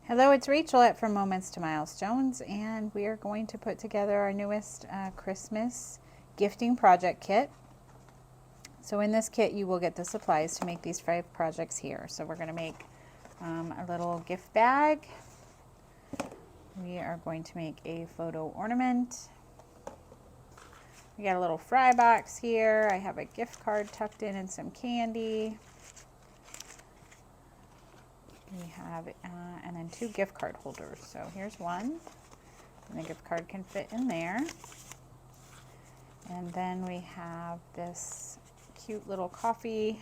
Hello, it's Rachel at From Moments to Milestones, and we are going to put together our newest Christmas gifting project kit. So in this kit, you will get the supplies to make these 5 projects here. So we're going to make a little gift bag. We are going to make a photo ornament. We got a little fry box here. I have a gift card tucked in and some candy. We have, and then 2 gift card holders. So here's one, and the gift card can fit in there. And then we have this cute little coffee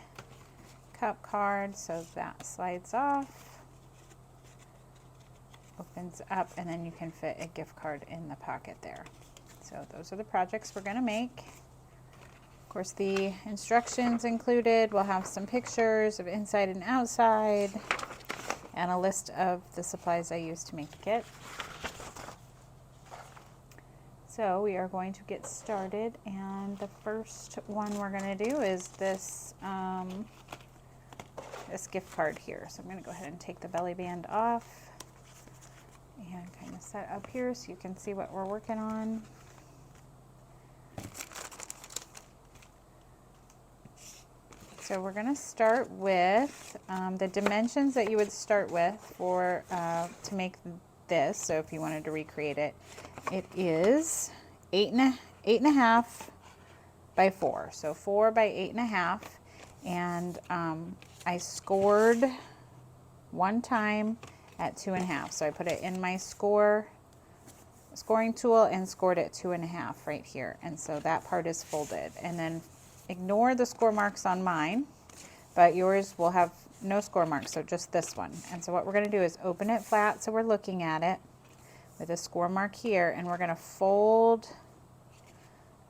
cup card, so that slides off, opens up, and then you can fit a gift card in the pocket there. So those are the projects we're going to make. Of course, the instructions included. We'll have some pictures of inside and outside, and a list of the supplies I used to make the kit. So we are going to get started, and the first one we're going to do is this this gift card here. So I'm going to go ahead and take the belly band off and kind of set up here so you can see what we're working on. So we're going to start with the dimensions that you would start with for to make this. So if you wanted to recreate it, it is 8.5 by 4. So 4 by 8.5, and I scored one time at 2.5. So I put it in my scoring tool and scored at 2.5 right here, and so that part is folded. And then ignore the score marks on mine, but yours will have no score marks, so just this one. And so what we're going to do is open it flat so we're looking at it with a score mark here, and we're going to fold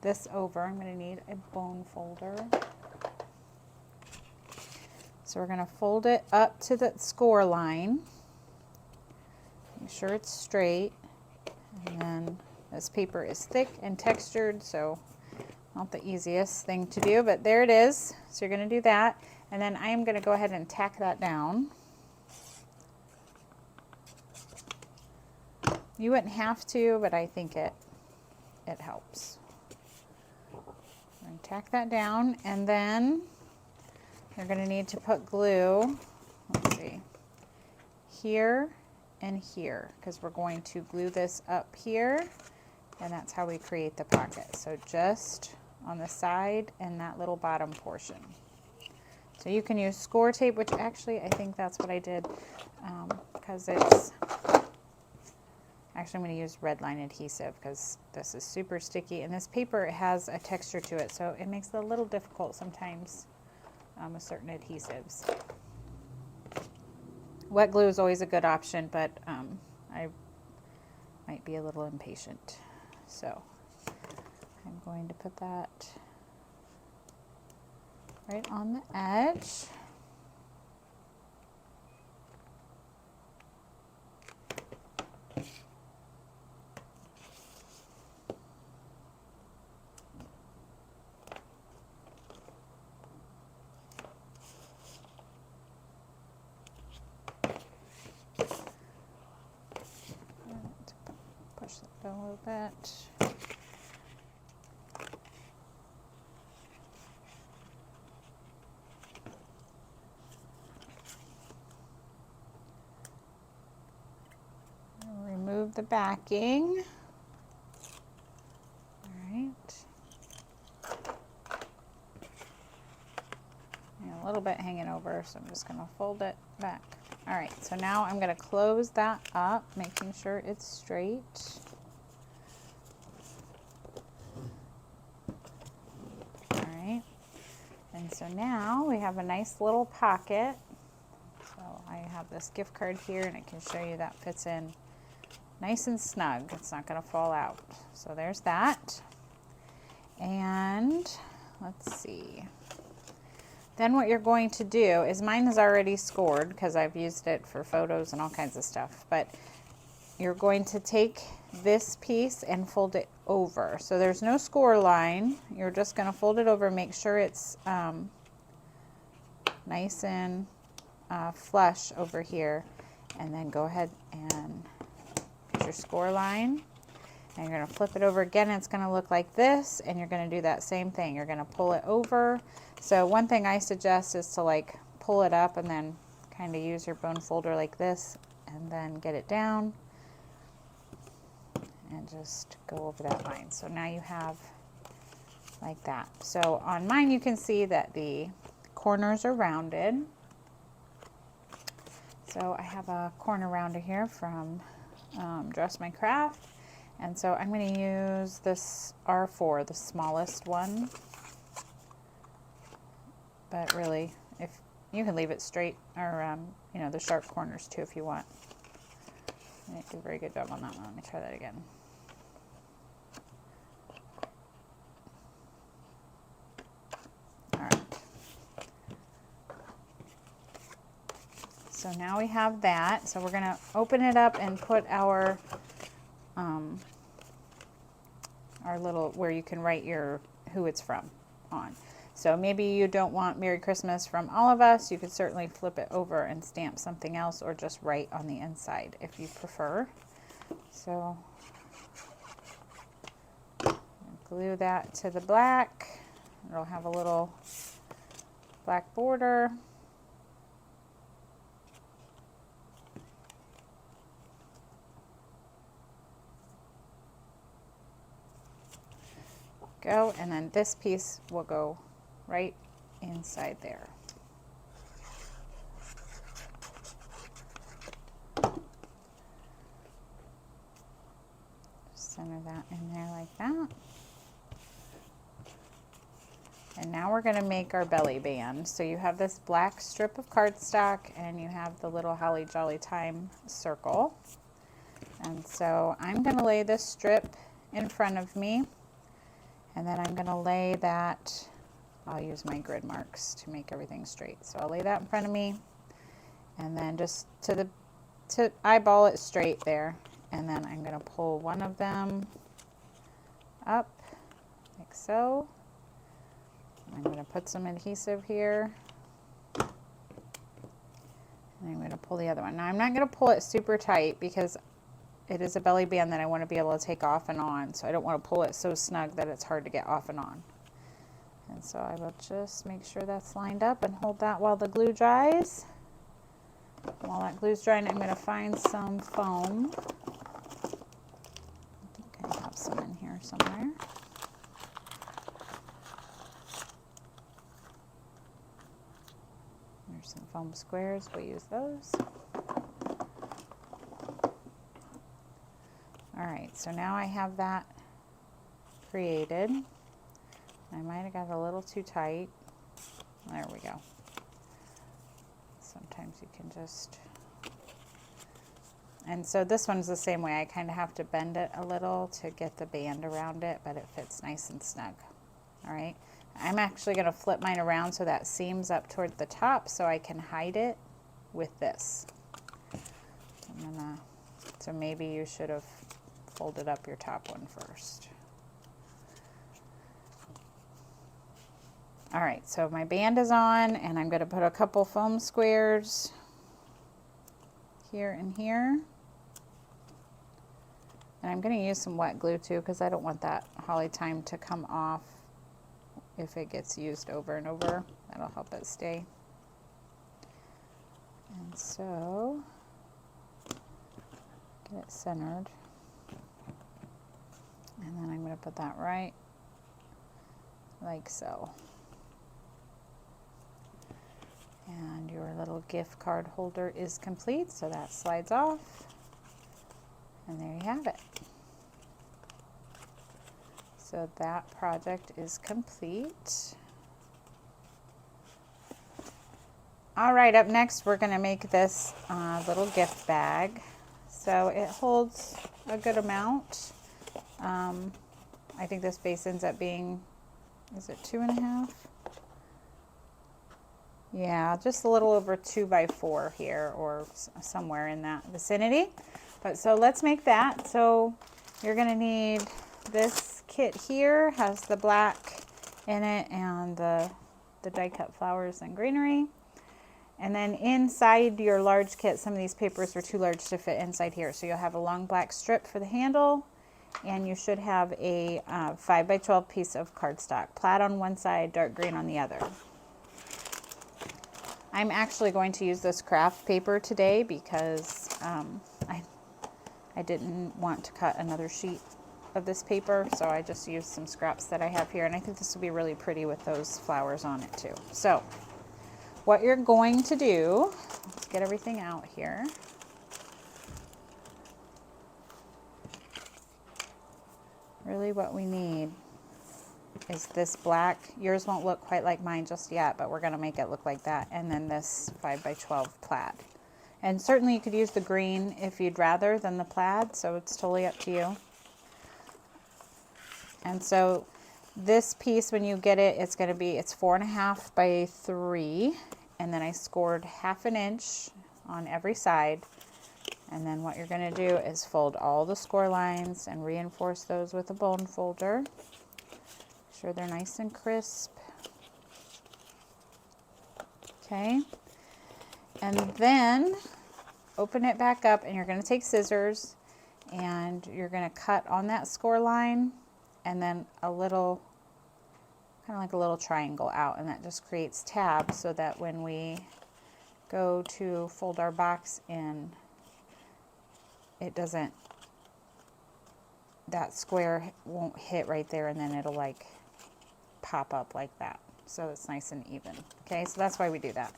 this over. I'm going to need a bone folder. So we're going to fold it up to the score line. Make sure it's straight. And then this paper is thick and textured, so not the easiest thing to do, but there it is. So you're going to do that, and then I am going to go ahead and tack that down. You wouldn't have to, but I think it helps. I'm going to tack that down, and then you're going to need to put glue, let's see, here and here, because we're going to glue this up here, and that's how we create the pocket. So just on the side and that little bottom portion. So you can use score tape, which actually I think that's what I did, because it's actually, I'm going to use red line adhesive because this is super sticky, and this paper has a texture to it, so it makes it a little difficult sometimes with certain adhesives. Wet glue is always a good option, but I might be a little impatient. So I'm going to put that right on the edge. Push that down a little bit. Remove the backing. All right. And a little bit hanging over, so I'm just going to fold it back. All right, so now I'm going to close that up, making sure it's straight. All right, and so now we have a nice little pocket. So I have this gift card here, and I can show you that fits in nice and snug. It's not going to fall out. So there's that. And let's see. Then what you're going to do is, mine is already scored because I've used it for photos and all kinds of stuff, but you're going to take this piece and fold it over. So there's no score line. You're just going to fold it over, make sure it's nice and flush over here. and then go ahead and get your score line. And you're going to flip it over again, and it's going to look like this, and you're going to do that same thing. You're going to pull it over. So one thing I suggest is to like pull it up and then kind of use your bone folder like this, and then get it down and just go over that line. So now you have like that. So on mine you can see that the corners are rounded. So I have a corner rounder here from Dress My Craft. And so I'm going to use this R4, the smallest one. But really, if you can leave it straight, or you know, the sharp corners too if you want. I did a very good job on that one. Let me try that again. All right. So now we have that. So we're going to open it up and put our little, where you can write your who it's from on. So maybe you don't want Merry Christmas from all of us. You could certainly flip it over and stamp something else, or just write on the inside if you prefer. So glue that to the black. It'll have a little black border. Go, and then this piece will go right inside there. Just center that in there like that. And now we're going to make our belly band. So you have this black strip of cardstock, and you have the little Holly Jolly Time circle. And so I'm going to lay this strip in front of me. And then I'm going to lay that, I'll use my grid marks to make everything straight. So I'll lay that in front of me, and then just to eyeball it straight there. And then I'm going to pull one of them up like so. I'm going to put some adhesive here. And I'm going to pull the other one. Now I'm not going to pull it super tight because it is a belly band that I want to be able to take off and on, so I don't want to pull it so snug that it's hard to get off and on. And so I will just make sure that's lined up and hold that while the glue dries. While that glue's drying, I'm going to find some foam. I think I have some in here somewhere. There's some foam squares, we'll use those. All right, so now I have that created. I might have got a little too tight. There we go. Sometimes you can just, and so this one's the same way. I kind of have to bend it a little to get the band around it, but it fits nice and snug. All right, I'm actually going to flip mine around so that seam's up toward the top, so I can hide it with this. So maybe you should have folded up your top one first. All right, so my band is on, and I'm going to put a couple foam squares here and here. And I'm going to use some wet glue too, because I don't want that Holly Time to come off if it gets used over and over. That'll help it stay. And so, get it centered. And then I'm going to put that right like so. And your little gift card holder is complete, so that slides off. And there you have it. So that project is complete. All right, up next we're going to make this little gift bag. So it holds a good amount. I think this base ends up being, is it 2.5? Yeah, just a little over 2 by 4 here, or somewhere in that vicinity. But so let's make that. So you're going to need this kit here, has the black in it and the die cut flowers and greenery. And then inside your large kit, some of these papers were too large to fit inside here. So you'll have a long black strip for the handle, and you should have a 5 by 12 piece of cardstock, plaid on one side, dark green on the other. I'm actually going to use this craft paper today because I didn't want to cut another sheet of this paper, so I just used some scraps that I have here, and I think this will be really pretty with those flowers on it too. So what you're going to do, let's get everything out here. Really what we need is this black. Yours won't look quite like mine just yet, but we're going to make it look like that. And then this 5 by 12 plaid. And certainly you could use the green if you'd rather than the plaid, so it's totally up to you. And so this piece, when you get it, it's 4.5 by 3, and then I scored 1/2 inch on every side. And then what you're going to do is fold all the score lines and reinforce those with a bone folder. Make sure they're nice and crisp. Okay. And then open it back up, and you're going to take scissors and you're going to cut on that score line, and then a little, kind of like a little triangle out, and that just creates tabs so that when we go to fold our box in, it doesn't, that square won't hit right there, and then it'll like pop up like that. So it's nice and even. Okay, so that's why we do that.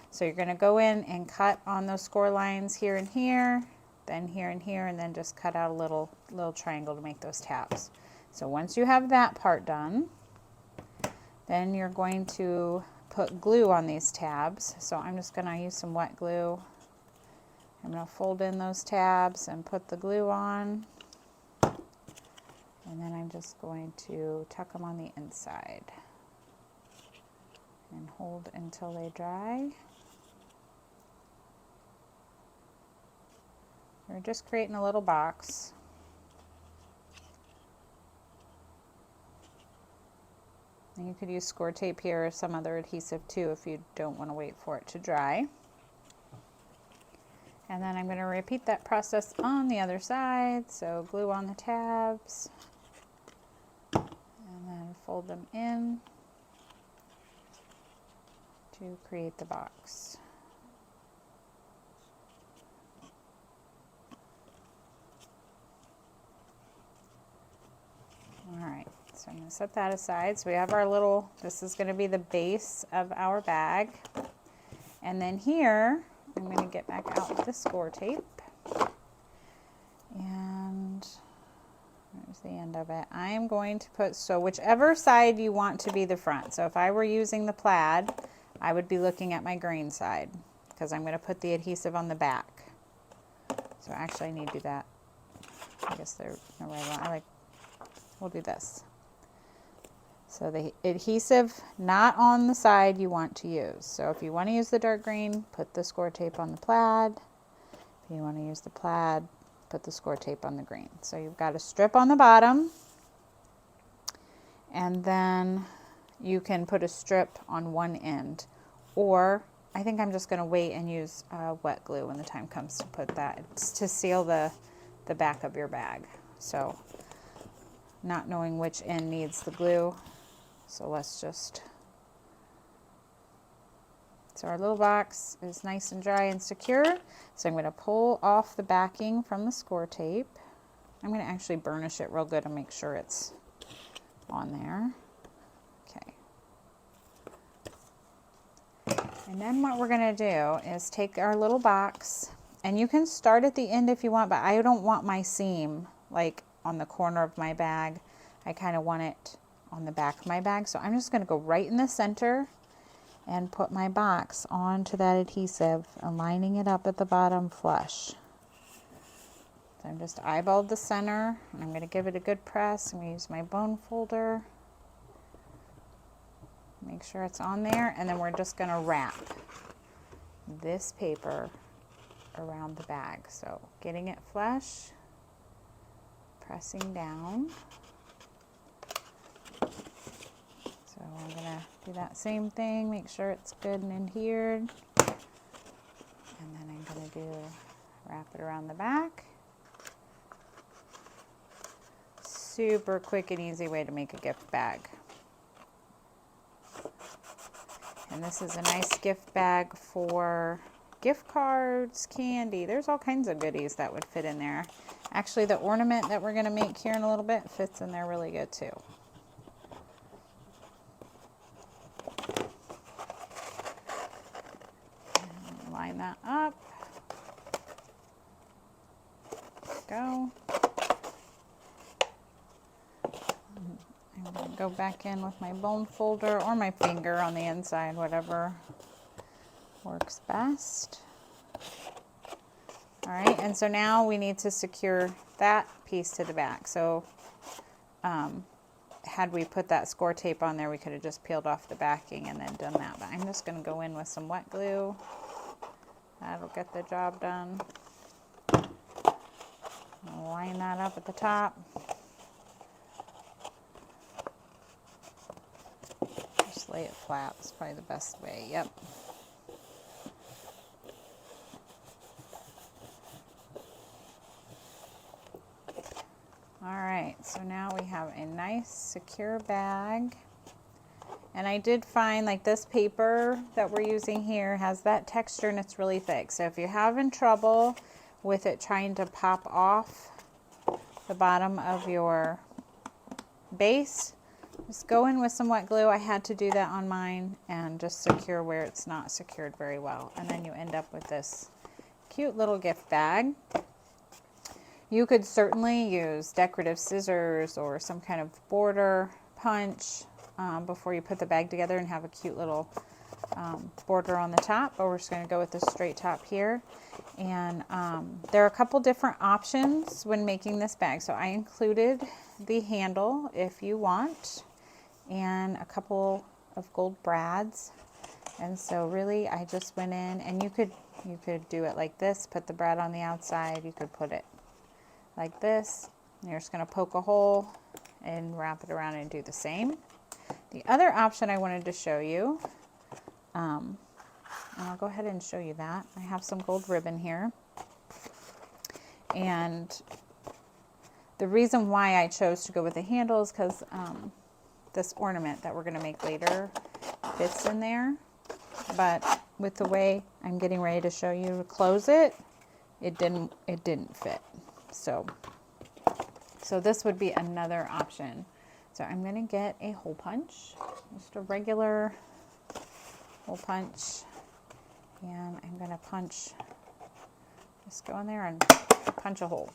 So you're going to go in and cut on those score lines here and here, then here and here, and then just cut out a little triangle to make those tabs. So once you have that part done, then you're going to put glue on these tabs. So I'm just going to use some wet glue. I'm going to fold in those tabs and put the glue on. And then I'm just going to tuck them on the inside and hold until they dry. We're just creating a little box. And you could use score tape here or some other adhesive too if you don't want to wait for it to dry. And then I'm going to repeat that process on the other side. So glue on the tabs and then fold them in to create the box. All right, so I'm going to set that aside. So we have our little, this is going to be the base of our bag. And then here, I'm going to get back out the score tape. And there's the end of it. I am going to put, so whichever side you want to be the front. So if I were using the plaid, I would be looking at my green side because I'm going to put the adhesive on the back. So actually I need to do that. I guess they're no way. We'll do this. So the adhesive not on the side you want to use. So if you want to use the dark green, put the score tape on the plaid. If you want to use the plaid, put the score tape on the green. So you've got a strip on the bottom, and then you can put a strip on one end, or I think I'm just going to wait and use wet glue when the time comes to put that. It's to seal the back of your bag. So not knowing which end needs the glue. So let's just, so our little box is nice and dry and secure. So I'm going to pull off the backing from the score tape. I'm going to actually burnish it real good and make sure it's on there. Okay. And then what we're going to do is take our little box, and you can start at the end if you want, but I don't want my seam like on the corner of my bag. I kind of want it on the back of my bag. So I'm just going to go right in the center and put my box onto that adhesive, aligning it up at the bottom flush. So I'm just eyeballed the center, and I'm going to give it a good press. I'm going to use my bone folder. Make sure it's on there, and then we're just going to wrap this paper around the bag. So getting it flush, pressing down. So I'm going to do that same thing, make sure it's good and adhered. And then I'm going to wrap it around the back. Super quick and easy way to make a gift bag. And this is a nice gift bag for gift cards, candy. There's all kinds of goodies that would fit in there. Actually, the ornament that we're going to make here in a little bit fits in there really good too. And line that up. Go. I'm going to go back in with my bone folder or my finger on the inside, whatever works best. All right, and so now we need to secure that piece to the back. So had we put that score tape on there, we could have just peeled off the backing and then done that. But I'm just going to go in with some wet glue. That'll get the job done. I'll line that up at the top. Just lay it flat. That's probably the best way. Yep. All right, so now we have a nice secure bag. And I did find like this paper that we're using here has that texture and it's really thick. So if you're having trouble with it trying to pop off the bottom of your base, just go in with some wet glue. I had to do that on mine and just secure where it's not secured very well. And then you end up with this cute little gift bag. You could certainly use decorative scissors or some kind of border punch before you put the bag together and have a cute little border on the top, but we're just going to go with this straight top here. And there are a couple different options when making this bag. So I included the handle if you want, and a couple of gold brads. And so really I just went in, and you could do it like this, put the brad on the outside. You could put it like this. You're just going to poke a hole and wrap it around and do the same. The other option I wanted to show you, and I'll go ahead and show you that. I have some gold ribbon here. And the reason why I chose to go with the handle is because this ornament that we're going to make later fits in there. But with the way I'm getting ready to show you to close it, it didn't fit. So this would be another option. So I'm going to get a hole punch, just a regular hole punch, and I'm going to punch, just go in there and punch a hole.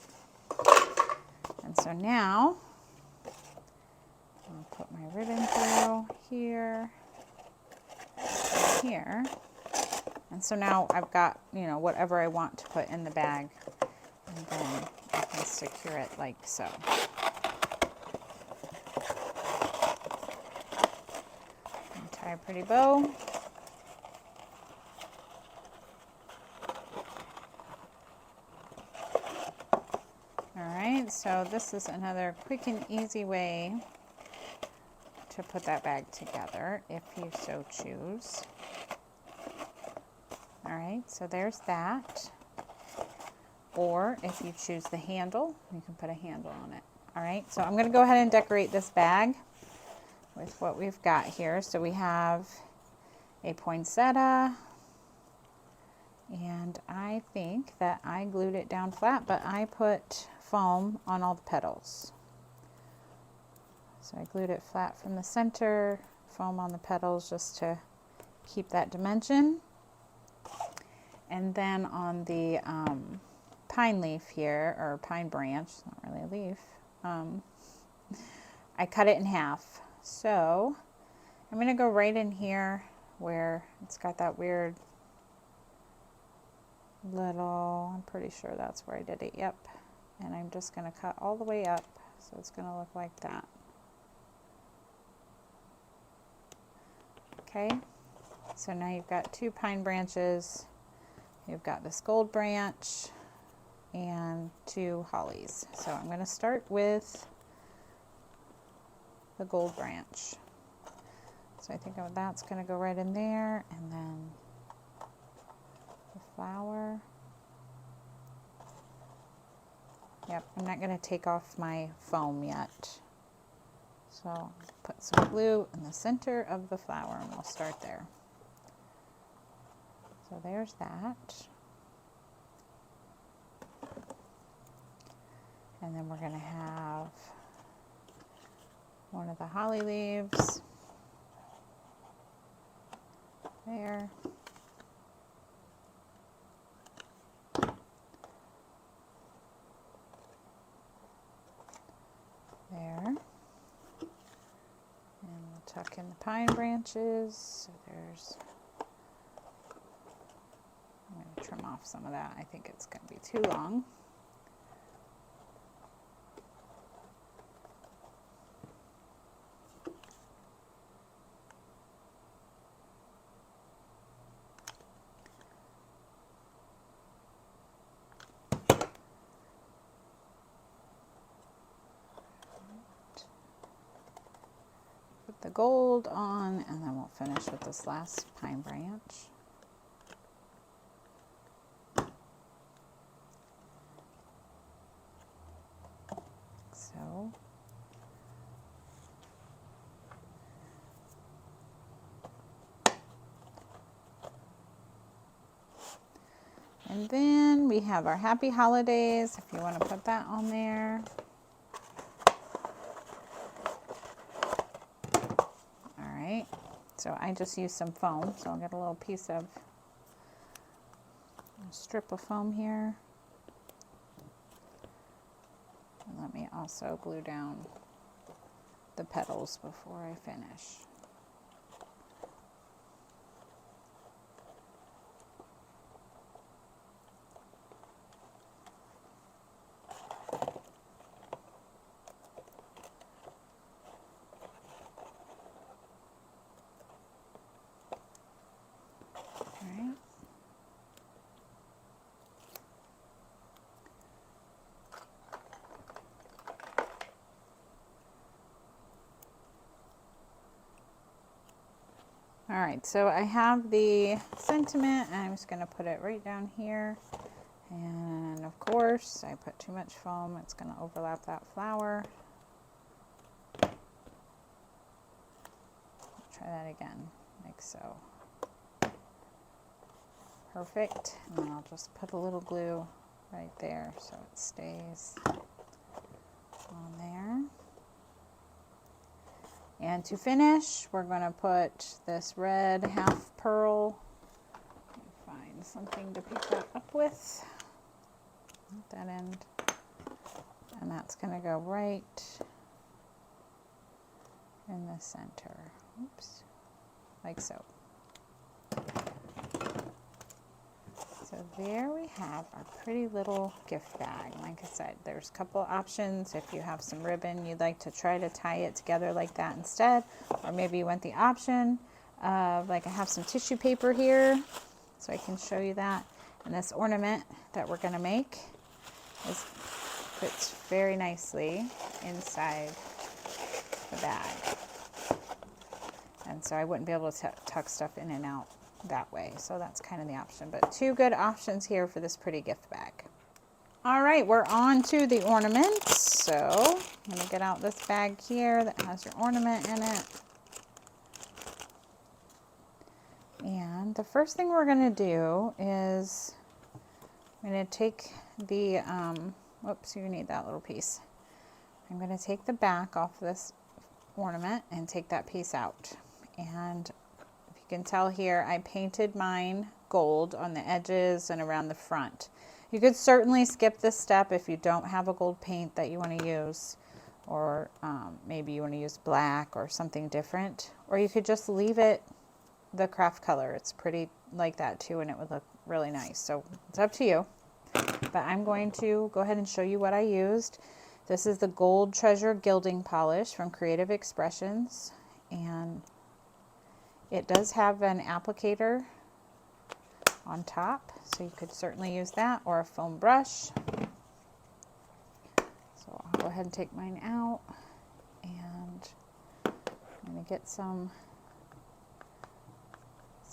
And so now I'll put my ribbon through here, here. And so now I've got, whatever I want to put in the bag, and then I can secure it like so. And tie a pretty bow. Alright, so this is another quick and easy way to put that bag together if you so choose. Alright, so there's that. Or if you choose the handle, you can put a handle on it. All right, so I'm going to go ahead and decorate this bag with what we've got here. So we have a poinsettia, and I think that I glued it down flat, but I put foam on all the petals. So I glued it flat from the center, foam on the petals just to keep that dimension. And then on the pine leaf here, or pine branch, not really a leaf, I cut it in half. So I'm going to go right in here where it's got that weird little, I'm pretty sure that's where I did it, yep. And I'm just going to cut all the way up, so it's going to look like that. Okay, so now you've got two pine branches, you've got this gold branch, and two hollies. So I'm going to start with the gold branch. So I think that's going to go right in there, and then the flower. Yep, I'm not going to take off my foam yet. So put some glue in the center of the flower and we'll start there. So there's that. And then we're going to have one of the holly leaves there. There. And we'll tuck in the pine branches. So there's, I'm going to trim off some of that. I think it's going to be too long. Put the gold on, and then we'll finish with this last pine branch. So. And then we have our happy holidays, if you want to put that on there. So I just used some foam, so I'll get a little piece of a strip of foam here. And let me also glue down the petals before I finish. All right, so I have the sentiment, and I'm just going to put it right down here. And of course, I put too much foam, it's going to overlap that flower. Try that again, like so. Perfect. And then I'll just put a little glue right there so it stays on there. And to finish, we're going to put this red half pearl. Let me find something to pick that up with. At that end. And that's going to go right in the center. Oops. Like so. So there we have our pretty little gift bag. Like I said, there's a couple options. If you have some ribbon, you'd like to try to tie it together like that instead. Or maybe you want the option of, like I have some tissue paper here, so I can show you that. And this ornament that we're going to make fits very nicely inside the bag. And so I wouldn't be able to tuck stuff in and out that way. So that's kind of the option, but two good options here for this pretty gift bag. All right, we're on to the ornaments. So I'm going to get out this bag here that has your ornament in it. And the first thing we're going to do is I'm going to take the, whoops, you need that little piece. I'm going to take the back off this ornament and take that piece out. And you can tell here I painted mine gold on the edges and around the front. You could certainly skip this step if you don't have a gold paint that you want to use, or maybe you want to use black or something different, or you could just leave it the craft color. It's pretty like that too, and it would look really nice. So it's up to you, but I'm going to go ahead and show you what I used. This is the Gold Treasure Gilding Polish from Creative Expressions, and it does have an applicator on top, so you could certainly use that, or a foam brush. So I'll go ahead and take mine out, and I'm going to get some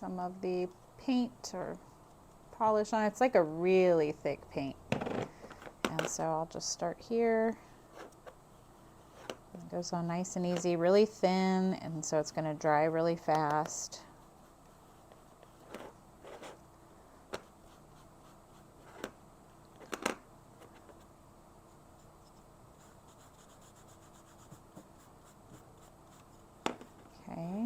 of the paint or polish on it. It's like a really thick paint. And so I'll just start here. It goes on nice and easy, really thin, and so it's going to dry really fast. Okay,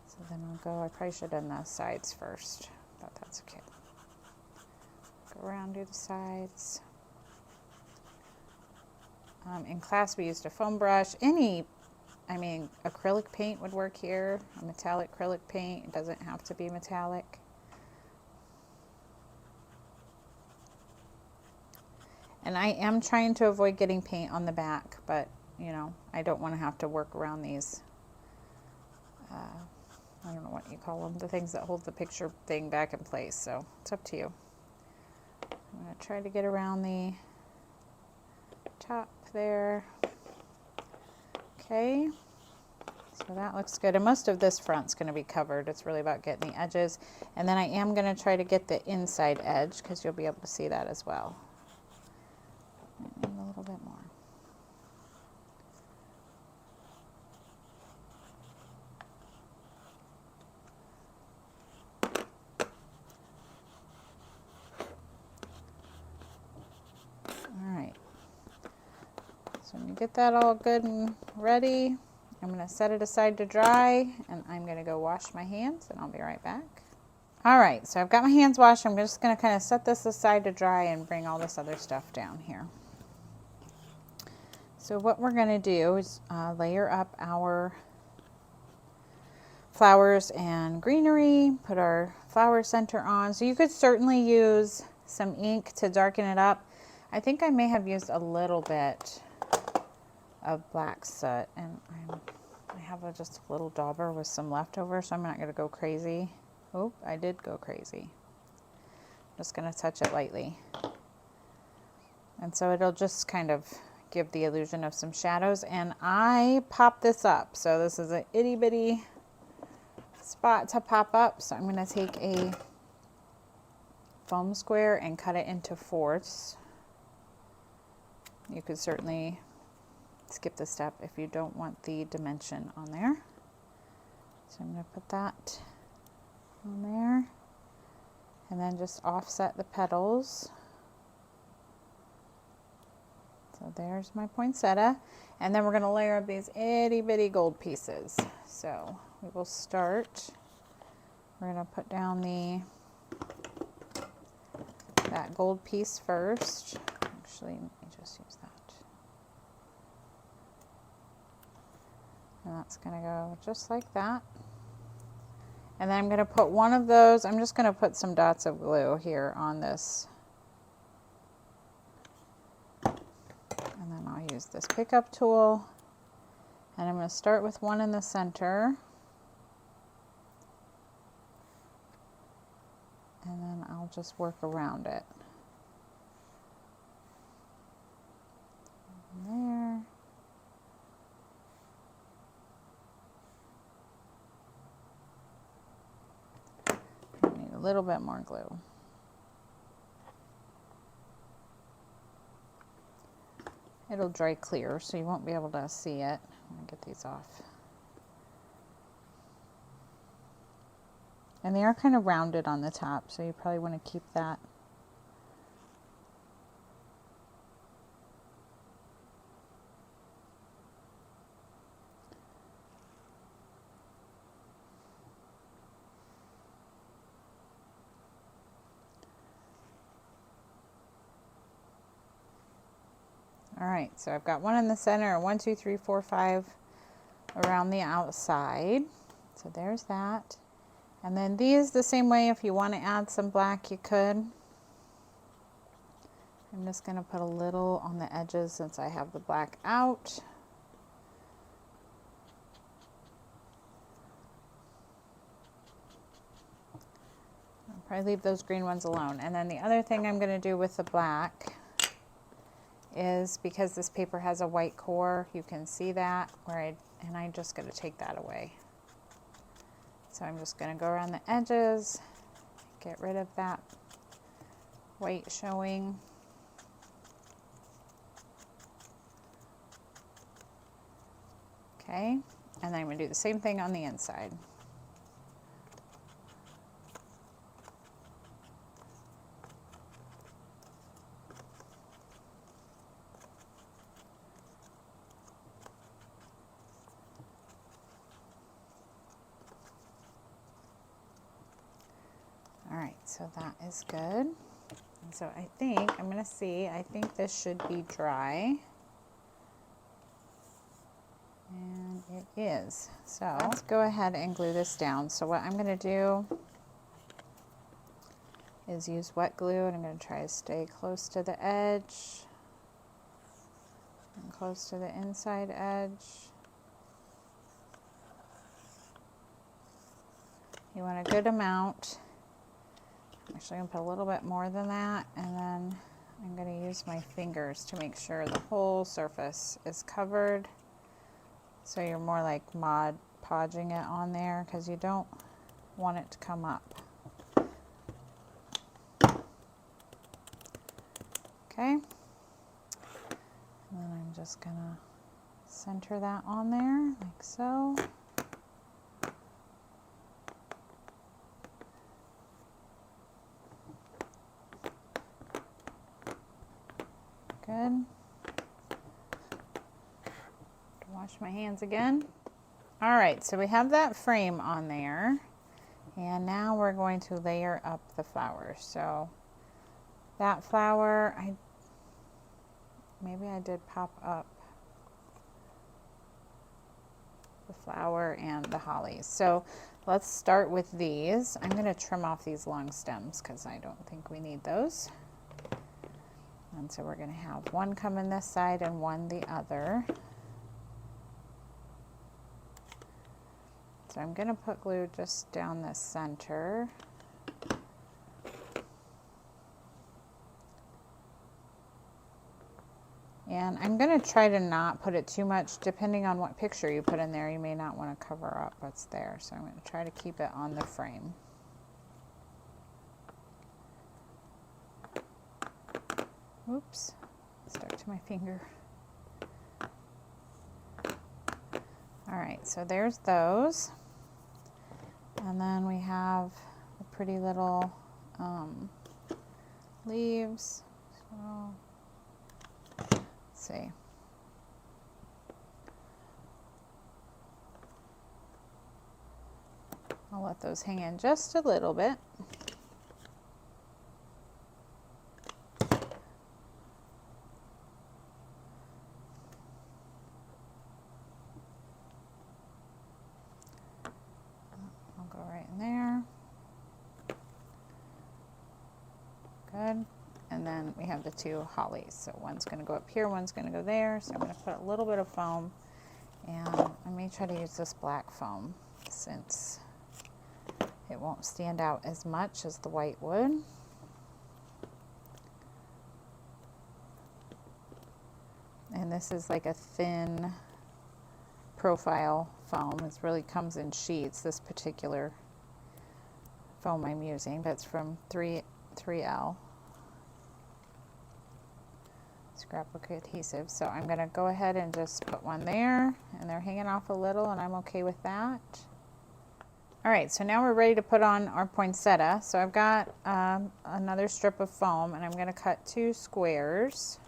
so then I'll go, I probably should have done the sides first, but that's okay. Go around, do the sides. In class we used a foam brush. Acrylic paint would work here, a metallic acrylic paint. It doesn't have to be metallic. And I am trying to avoid getting paint on the back, but you know, I don't want to have to work around these, I don't know what you call them, the things that hold the picture thing back in place, so it's up to you. I'm going to try to get around the top there. Okay, so that looks good, and most of this front's going to be covered. It's really about getting the edges, and then I am going to try to get the inside edge because you'll be able to see that as well. I need a little bit more. So when you get that all good and ready, I'm going to set it aside to dry, and I'm going to go wash my hands, and I'll be right back. All right, so I've got my hands washed. I'm just going to kind of set this aside to dry and bring all this other stuff down here. So what we're going to do is layer up our flowers and greenery, put our flower center on. So you could certainly use some ink to darken it up. I think I may have used a little bit of black soot, and I have just a little dauber with some leftover, so I'm not going to go crazy. Oh, I did go crazy. I'm just going to touch it lightly. And so it'll just kind of give the illusion of some shadows, and I pop this up. So this is an itty bitty spot to pop up, so I'm going to take a foam square and cut it into fourths. You could certainly skip this step if you don't want the dimension on there. So I'm going to put that on there, and then just offset the petals. So there's my poinsettia, and then we're going to layer up these itty bitty gold pieces. So we will start, we're going to put down that gold piece first. Actually, let me just use that. And that's going to go just like that. And then I'm going to put one of those, I'm just going to put some dots of glue here on this. And then I'll use this pickup tool. And I'm going to start with one in the center. And then I'll just work around it. There. I need a little bit more glue. It'll dry clear, so you won't be able to see it. I'm going to get these off. And they are kind of rounded on the top, so you probably want to keep that. All right, so I've got one in the center, 1, 2, 3, 4, 5 around the outside. So there's that. And then these the same way, if you want to add some black, you could. I'm just going to put a little on the edges since I have the black out. I'll probably leave those green ones alone. And then the other thing I'm going to do with the black is, because this paper has a white core, you can see that, and I'm just going to take that away. So I'm just going to go around the edges, get rid of that white showing. Okay, and then I'm going to do the same thing on the inside. All right, so that is good. And so I think, I'm going to see, I think this should be dry. And it is. So let's go ahead and glue this down. So what I'm going to do is use wet glue, and I'm going to try to stay close to the edge and close to the inside edge. You want a good amount. I'm actually going to put a little bit more than that, and then I'm going to use my fingers to make sure the whole surface is covered. So you're more like Mod Podging it on there because you don't want it to come up. Okay. And then I'm just going to center that on there like so. Good. Wash my hands again. All right, so we have that frame on there, and now we're going to layer up the flowers. So that flower, maybe I did pop up the flower and the hollies. So let's start with these. I'm going to trim off these long stems because I don't think we need those. And so we're going to have one coming this side and one the other. So I'm going to put glue just down the center. And I'm going to try to not put it too much. Depending on what picture you put in there, you may not want to cover up what's there. So I'm going to try to keep it on the frame. Oops, stuck to my finger. All right, so there's those. And then we have the pretty little leaves. So, let's see. I'll let those hang in just a little bit. Good. And then we have the two hollies. So one's going to go up here, one's going to go there. So I'm going to put a little bit of foam, and I may try to use this black foam since it won't stand out as much as the white would. And this is like a thin profile foam. It really comes in sheets, this particular foam I'm using. That's from 3L. Scrapbook adhesive. So I'm going to go ahead and just put one there, and they're hanging off a little, and I'm okay with that. All right, so now we're ready to put on our poinsettia. So I've got another strip of foam, and I'm going to cut 2 squares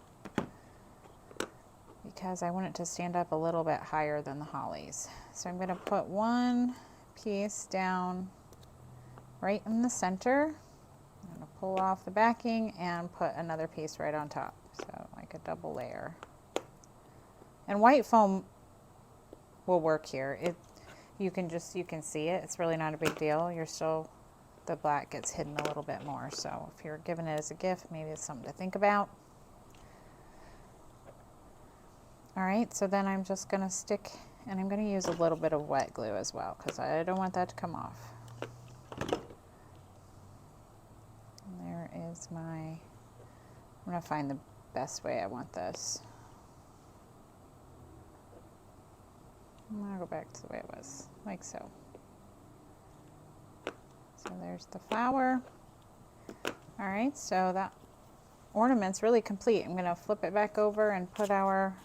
because I want it to stand up a little bit higher than the hollies. So I'm going to put one piece down right in the center. I'm going to pull off the backing and put another piece right on top. So like a double layer. And white foam will work here. You can see it. It's really not a big deal. The black gets hidden a little bit more. So if you're giving it as a gift, maybe it's something to think about. All right, so then I'm just going to stick, and I'm going to use a little bit of wet glue as well because I don't want that to come off. And there is I'm going to find the best way I want this. I'm going to go back to the way it was, like so. So there's the flower. All right, so that ornament's really complete. I'm going to flip it back over and put our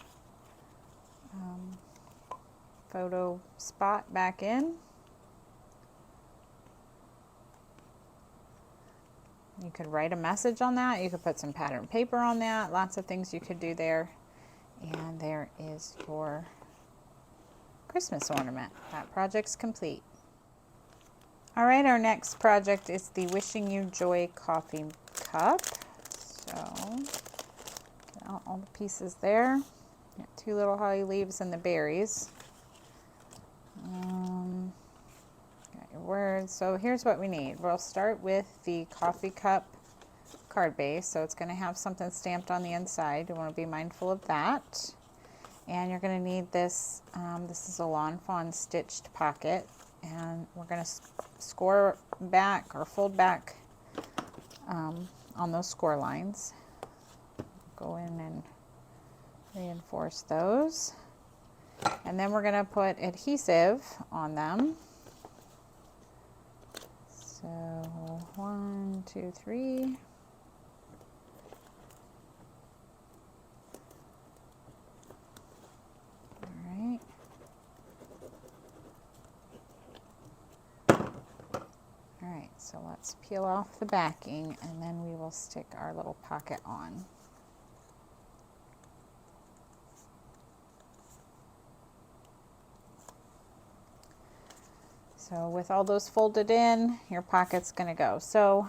photo spot back in. You could write a message on that. You could put some pattern paper on that. Lots of things you could do there. And there is your Christmas ornament. That project's complete. All right, our next project is the Wishing You Joy coffee cup. So, get out all the pieces there. Got 2 little holly leaves and the berries. Got your words. So here's what we need. We'll start with the coffee cup card base. So it's going to have something stamped on the inside. You want to be mindful of that. And you're going to need this. This is a Lawn Fawn stitched pocket. And we're going to score back or fold back on those score lines. Go in and reinforce those. And then we're going to put adhesive on them. So 1, 2, 3. All right. All right, so let's peel off the backing and then we will stick our little pocket on. So with all those folded in, your pocket's going to go. So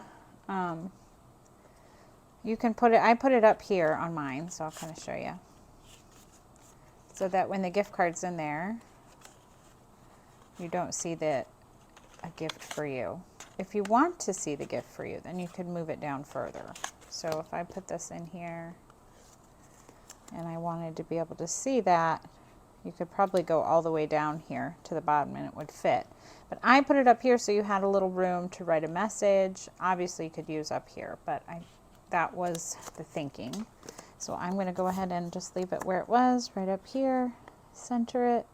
you can put it, I put it up here on mine, so I'll kind of show you. So that when the gift card's in there, you don't see a gift for you. If you want to see the gift for you, then you could move it down further. So if I put this in here and I wanted to be able to see that, you could probably go all the way down here to the bottom and it would fit. But I put it up here so you had a little room to write a message. Obviously you could use up here, but that was the thinking. So I'm going to go ahead and just leave it where it was, right up here, center it.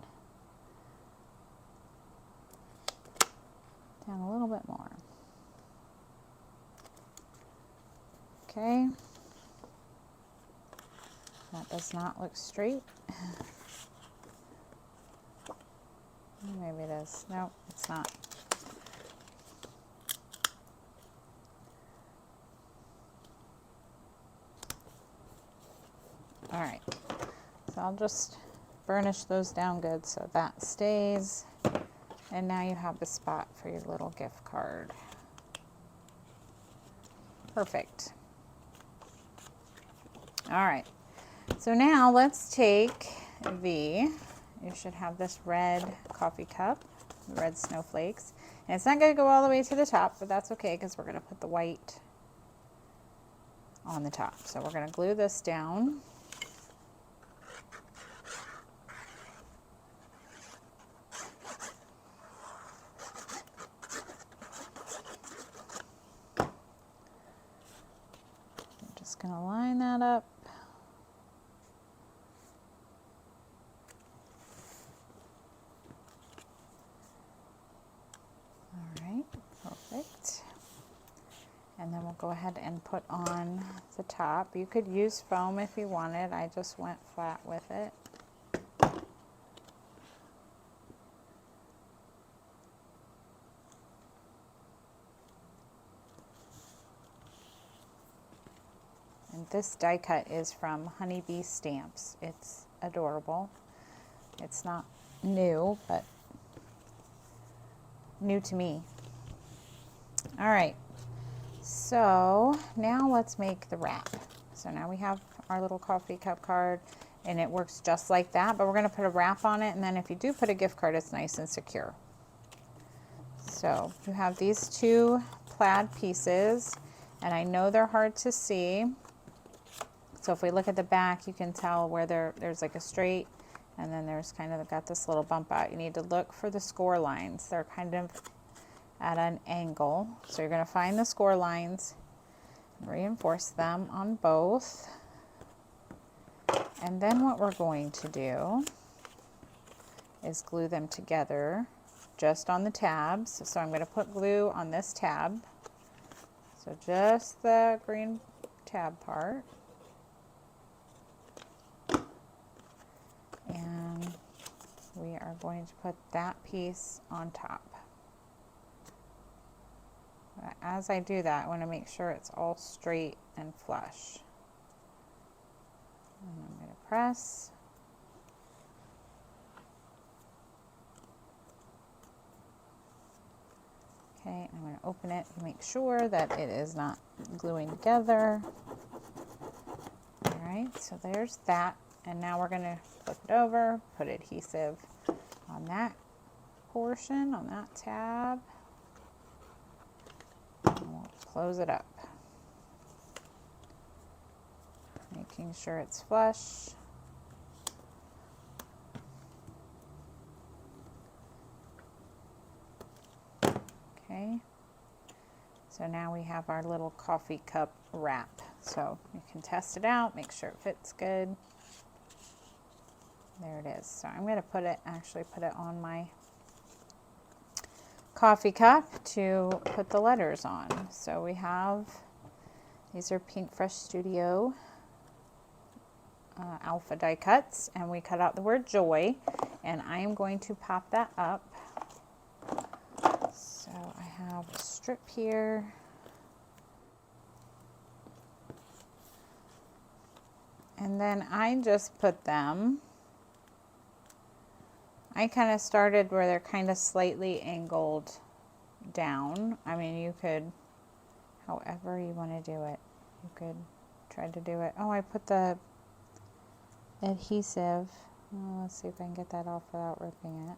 Down a little bit more. Okay. That does not look straight. Maybe it is. Nope, it's not. All right. So I'll just burnish those down good so that stays. And now you have the spot for your little gift card. Perfect. All right. So now let's take you should have this red coffee cup, the red snowflakes. And it's not going to go all the way to the top, but that's okay because we're going to put the white on the top. So we're going to glue this down. I'm just going to line that up. Perfect. And then we'll go ahead and put on the top. You could use foam if you wanted. I just went flat with it. And this die cut is from Honeybee Stamps. It's adorable. It's not new, but new to me. All right, so now let's make the wrap. So now we have our little coffee cup card and it works just like that, but we're going to put a wrap on it, and then if you do put a gift card, it's nice and secure. So you have these 2 plaid pieces, and I know they're hard to see. So if we look at the back, you can tell where there's like a straight, and then there's kind of got this little bump out. You need to look for the score lines. They're kind of at an angle. So you're going to find the score lines, reinforce them on both. And then what we're going to do is glue them together just on the tabs. So I'm going to put glue on this tab. So just the green tab part. And we are going to put that piece on top. As I do that, I want to make sure it's all straight and flush. And I'm going to press. Okay, I'm going to open it to make sure that it is not gluing together. All right, so there's that. And now we're going to flip it over, put adhesive on that portion, on that tab. And we'll close it up. Making sure it's flush. Okay. So now we have our little coffee cup wrap. So you can test it out, make sure it fits good. There it is. So I'm going to actually put it on my coffee cup to put the letters on. So we have, these are Pink Fresh Studio alpha die cuts, and we cut out the word joy, and I am going to pop that up. So I have a strip here. And then I just put them, I kind of started where they're kind of slightly angled down. I mean, you could, however you want to do it, you could try to do it. Oh, I put the adhesive. Oh, let's see if I can get that off without ripping it.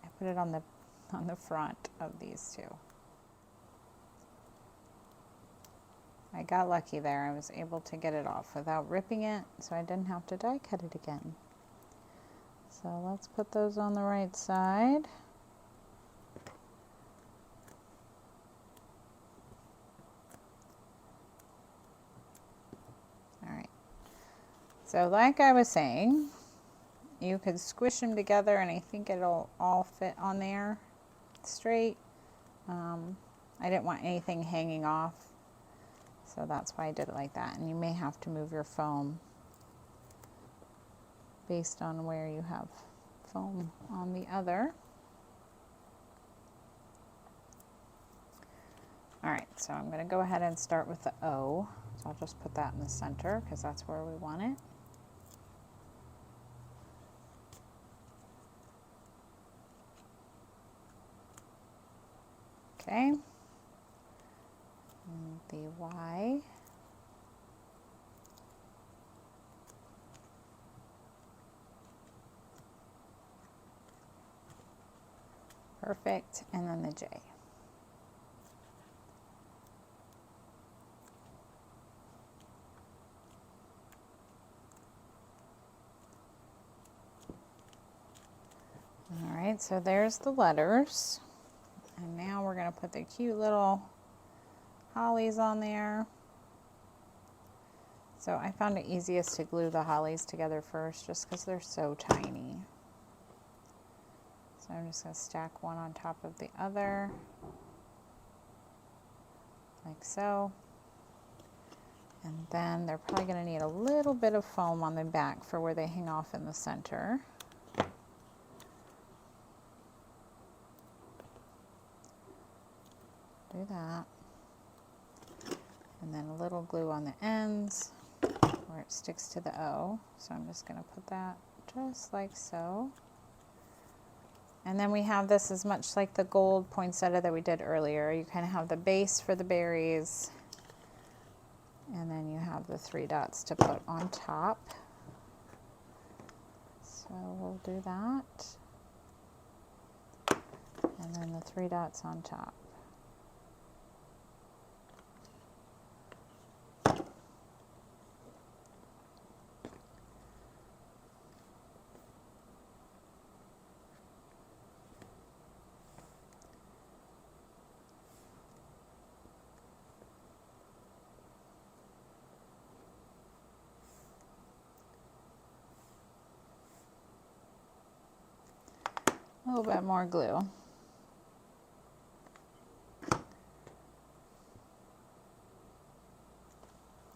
I put it on the front of these two. I got lucky there. I was able to get it off without ripping it, so I didn't have to die cut it again. So let's put those on the right side. All right. So like I was saying, you could squish them together and I think it'll all fit on there straight. I didn't want anything hanging off, so that's why I did it like that. And you may have to move your foam based on where you have foam on the other. All right, so I'm going to go ahead and start with the O. So I'll just put that in the center because that's where we want it. Okay. And the Y. Perfect. And then the J. All right, so there's the letters. And now we're going to put the cute little hollies on there. So I found it easiest to glue the hollies together first just because they're so tiny. So I'm just going to stack one on top of the other, like so. And then they're probably going to need a little bit of foam on the back for where they hang off in the center. Do that. And then a little glue on the ends where it sticks to the O. So I'm just going to put that just like so. And then we have this as much like the gold poinsettia that we did earlier. You kind of have the base for the berries, and then you have the 3 dots to put on top. So we'll do that. And then the 3 dots on top. A little bit more glue.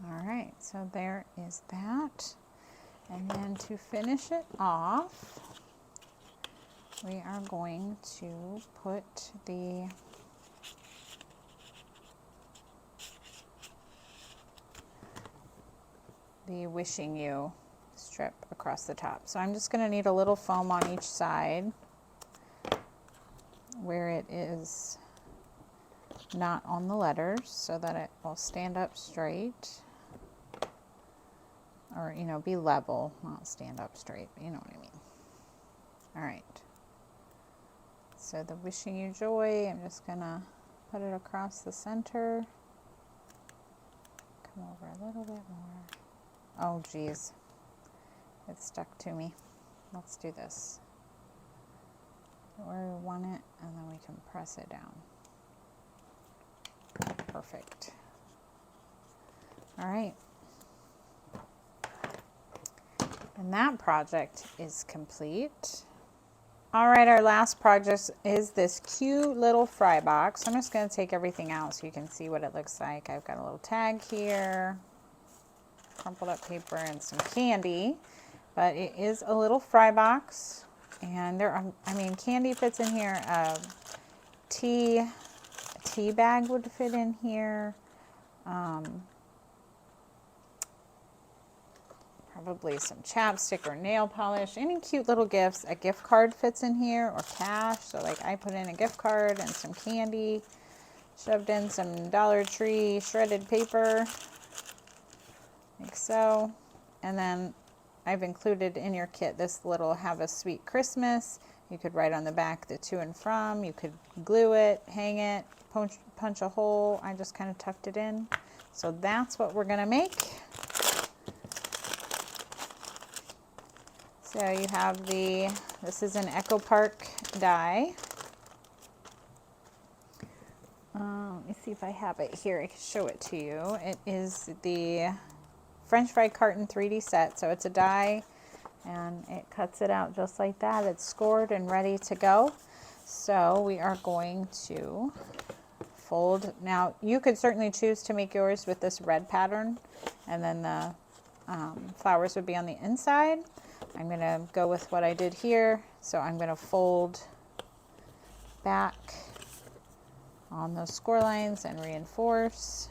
All right, so there is that. And then to finish it off, we are going to put the wishing you strip across the top. So I'm just going to need a little foam on each side where it is not on the letters so that it will stand up straight, or you know, be level, not stand up straight, but you know what I mean. All right, so the wishing you joy, I'm just gonna put it across the center, come over a little bit more. Oh geez, it's stuck to me. Let's do this where we want it, and then we can press it down. Perfect. All right. And that project is complete. All right, our last project is this cute little fry box. I'm just going to take everything out so you can see what it looks like. I've got a little tag here, crumpled up paper, and some candy. But it is a little fry box. And there are, I mean, candy fits in here. A tea bag would fit in here. Probably some chapstick or nail polish, any cute little gifts. A gift card fits in here, or cash. So like I put in a gift card and some candy, shoved in some Dollar Tree shredded paper, like so. And then I've included in your kit this little Have a Sweet Christmas. You could write on the back the to and from. You could glue it, hang it, punch a hole. I just kind of tucked it in. So that's what we're gonna make. So you have this is an Echo Park die. Let me see if I have it here. I can show it to you. It is the French fry carton 3D set. So it's a die and it cuts it out just like that. It's scored and ready to go. So we are going to fold. Now you could certainly choose to make yours with this red pattern, and then the flowers would be on the inside. I'm going to go with what I did here. So I'm going to fold back on those score lines and reinforce.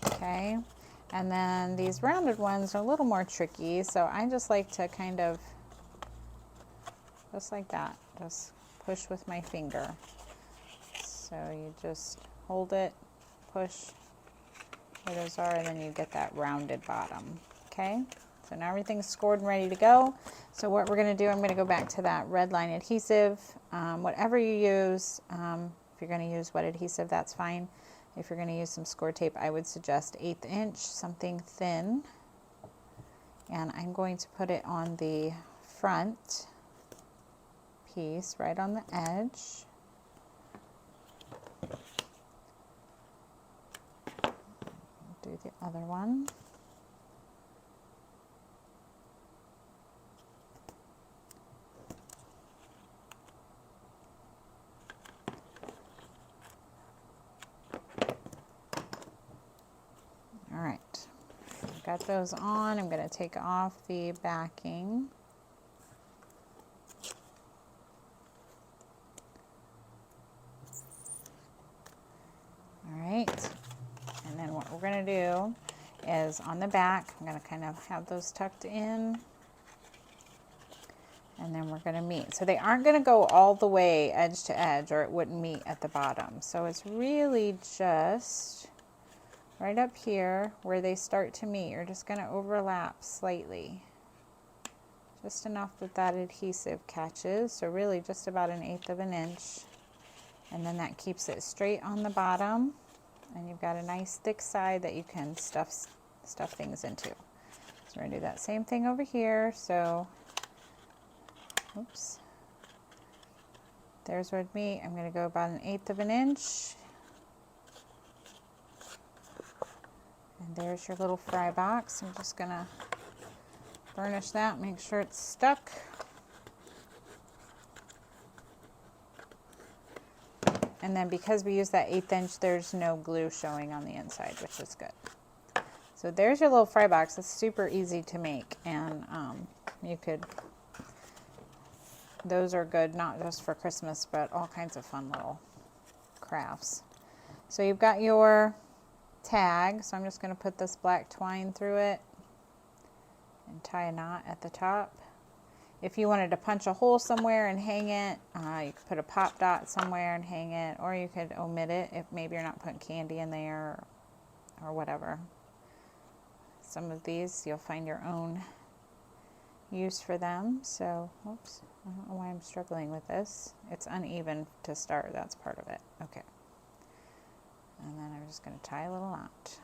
Okay, and then these rounded ones are a little more tricky, so I just like to kind of, just like that, just push with my finger. So you just hold it, push where those are, and then you get that rounded bottom. Okay, so now everything's scored and ready to go. So what we're going to do, I'm going to go back to that red line adhesive. Whatever you use, if you're going to use wet adhesive, that's fine. If you're going to use some score tape, I would suggest 1/8 inch, something thin. And I'm going to put it on the front piece, right on the edge. Do the other one. All right, I've got those on. I'm going to take off the backing. All right, and then what we're going to do is on the back, I'm going to kind of have those tucked in, and then we're going to meet. So they aren't going to go all the way edge to edge, or it wouldn't meet at the bottom. So it's really just right up here where they start to meet. You're just going to overlap slightly, just enough that that adhesive catches. So really just about 1/8 inch, and then that keeps it straight on the bottom, and you've got a nice thick side that you can stuff things into. So we're going to do that same thing over here. So oops, there's where it meet. I'm going to go about 1/8 inch. And there's your little fry box. I'm just going to burnish that, make sure it's stuck. And then because we use that 1/8 inch, there's no glue showing on the inside, which is good. So there's your little fry box. It's super easy to make, and those are good not just for Christmas, but all kinds of fun little crafts. So you've got your tag, so I'm just going to put this black twine through it and tie a knot at the top. If you wanted to punch a hole somewhere and hang it, you could put a pop dot somewhere and hang it, or you could omit it if maybe you're not putting candy in there or whatever. Some of these you'll find your own use for them. So, oops, I don't know why I'm struggling with this. It's uneven to start, that's part of it. Okay. And then I'm just going to tie a little knot.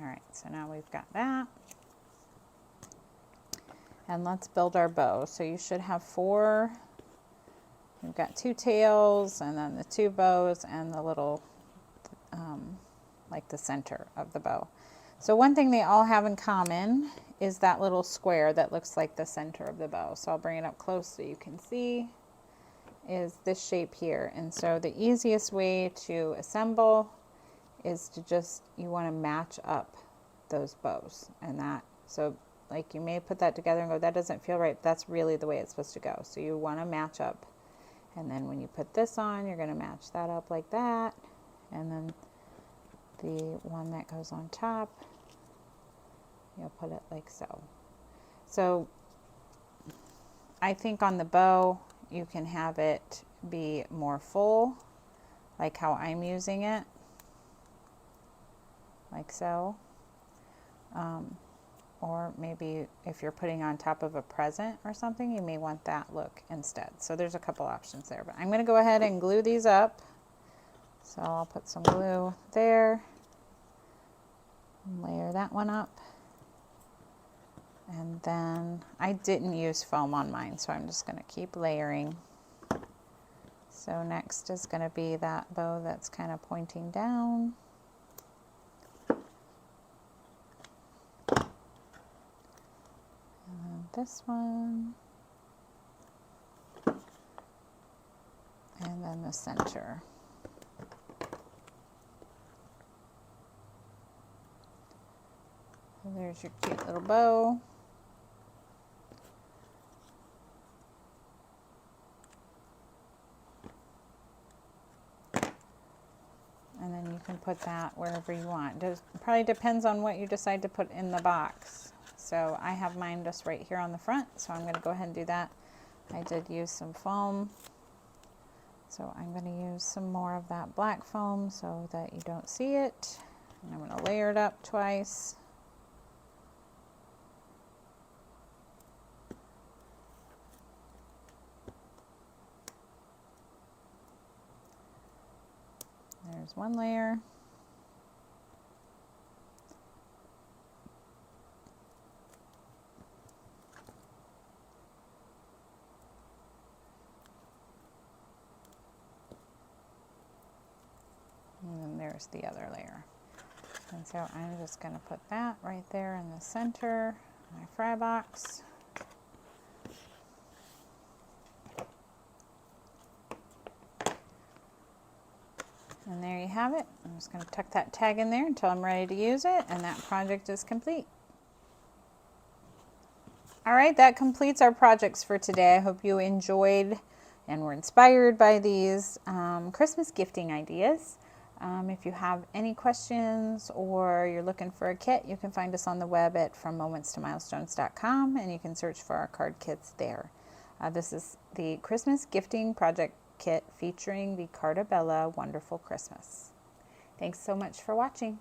All right, so now we've got that. And let's build our bow. So you should have 4, you've got 2 tails, and then the 2 bows, and the little, like the center of the bow. So one thing they all have in common is that little square that looks like the center of the bow. So I'll bring it up close so you can see, is this shape here. And so the easiest way to assemble is to just, you want to match up those bows, and that, so like you may put that together and go, that doesn't feel right. That's really the way it's supposed to go. So you want to match up, and then when you put this on, you're going to match that up like that, and then the one that goes on top, you'll put it like so. So I think on the bow you can have it be more full, like how I'm using it, like so. Or maybe if you're putting on top of a present or something, you may want that look instead. So there's a couple options there, but I'm going to go ahead and glue these up. So I'll put some glue there, and layer that one up. And then I didn't use foam on mine, so I'm just going to keep layering. So next is going to be that bow that's kind of pointing down. This one, and then the center. So there's your cute little bow. And then you can put that wherever you want. It probably depends on what you decide to put in the box. So I have mine just right here on the front, so I'm going to go ahead and do that. I did use some foam, so I'm going to use some more of that black foam so that you don't see it. And I'm going to layer it up twice. There's one layer. And then there's the other layer. And so I'm just going to put that right there in the center, my fry box. And there you have it. I'm just going to tuck that tag in there until I'm ready to use it, and that project is complete. All right, that completes our projects for today. I hope you enjoyed and were inspired by these Christmas gifting ideas. If you have any questions or you're looking for a kit, you can find us on the web at frommomentstomilestones.com, and you can search for our card kits there. This is the Christmas gifting project kit featuring the Carta Bella Wonderful Christmas. Thanks so much for watching.